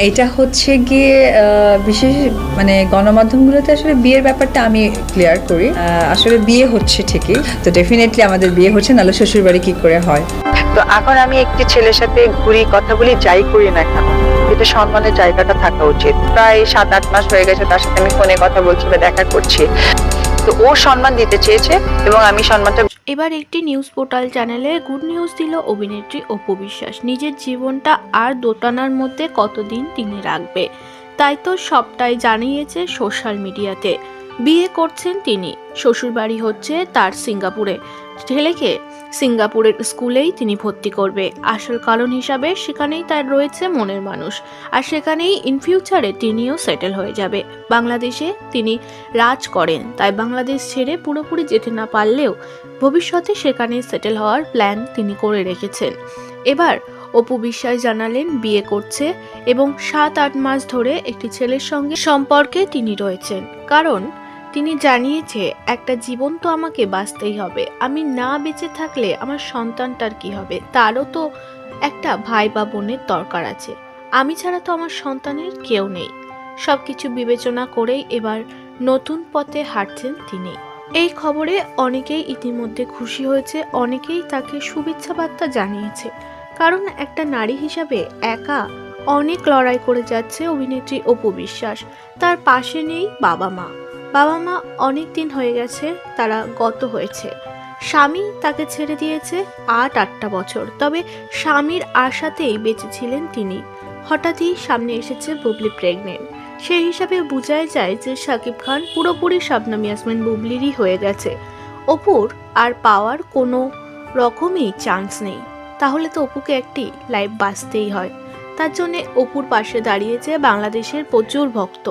এটা হচ্ছে গিয়ে বিশেষ মানে গণমাধ্যমগুলোতে আসলে বিয়ের ব্যাপারটা আমি ক্লিয়ার করি। আসলে বিয়ে হচ্ছে ঠিকই, তো ডেফিনেটলি আমাদের বিয়ে হচ্ছে, নাহলে শ্বশুর বাড়ি কি করে হয়। তো এখন আমি একটি ছেলের সাথে ঘুরি, কথা বলি, যাই করি না কেন, এটা সম্মানের জায়গাটা থাকা উচিত। প্রায় 7-8 মাস হয়ে গেছে তার সাথে আমি ফোনে কথা বলছি বা দেখা করছি, তো ও সম্মান দিতে চেয়েছে এবং আমি সম্মানটা। এবার একটি নিউজ পোর্টাল চ্যানেলে গুড নিউজ দিল অভিনেত্রী অপু বিশ্বাস। নিজের জীবনটা আর দোটানার মধ্যে কতদিন তিনি রাখবে, তাই তো সবটাই জানিয়েছে সোশ্যাল মিডিয়াতে। বিয়ে করছেন তিনি, শ্বশুরবাড়ি হচ্ছে তার সিঙ্গাপুরে। ছেলেকে সিঙ্গাপুরের স্কুলেই তিনি ভর্তি করবে। আসল কারণ হিসাবে সেখানেই তার রয়েছে মনের মানুষ, আর সেখানেই ইন ফিউচারে তিনিও সেটেল হয়ে যাবে। বাংলাদেশে তিনি রাজ করেন, তাই বাংলাদেশ ছেড়ে পুরোপুরি যেতে না পারলেও ভবিষ্যতে সেখানে সেটেল হওয়ার প্ল্যান তিনি করে রেখেছেন। এবার অপু বিশ্বাস জানালেন বিয়ে করছে এবং 7-8 মাস ধরে একটি ছেলের সঙ্গে সম্পর্কে তিনি রয়েছেন। কারণ তিনি জানিয়েছে, একটা জীবন তো আমাকে বাঁচতেই হবে, আমি না বেঁচে থাকলে আমার সন্তানটার কি হবে, তারও তো একটা ভাই বা বোনের দরকার আছে, আমি ছাড়া তো আমার সন্তানের কেউ নেই। সবকিছু বিবেচনা করেই এবার নতুন পথে হাঁটছেন তিনি। এই খবরে অনেকেই ইতিমধ্যে খুশি হয়েছে, অনেকেই তাকে শুভেচ্ছা বার্তা জানিয়েছে। কারণ একটা নারী হিসাবে একা অনেক লড়াই করে যাচ্ছে অভিনেত্রী অপু বিশ্বাস। তার পাশে নেই বাবা মা অনেক দিন হয়ে গেছে তারা গত হয়েছে। স্বামী তাকে ছেড়ে দিয়েছে 8-8টা বছর, তবে স্বামীর আশাতেই বেঁচেছিলেন তিনি। হঠাৎই সামনে এসেছে বুবলি প্রেগনেন্ট, সেই হিসাবে বোঝাই যায় যে শাকিব খান পুরোপুরি শবনম ইয়াসমিন বুবলিরই হয়ে গেছে। অপুর আর পাওয়ার কোনো রকমই চান্স নেই। তাহলে তো অপুকে একটি লাইফ বাঁচতেই হয়। তার জন্যে অপুর পাশে দাঁড়িয়েছে বাংলাদেশের প্রচুর ভক্ত।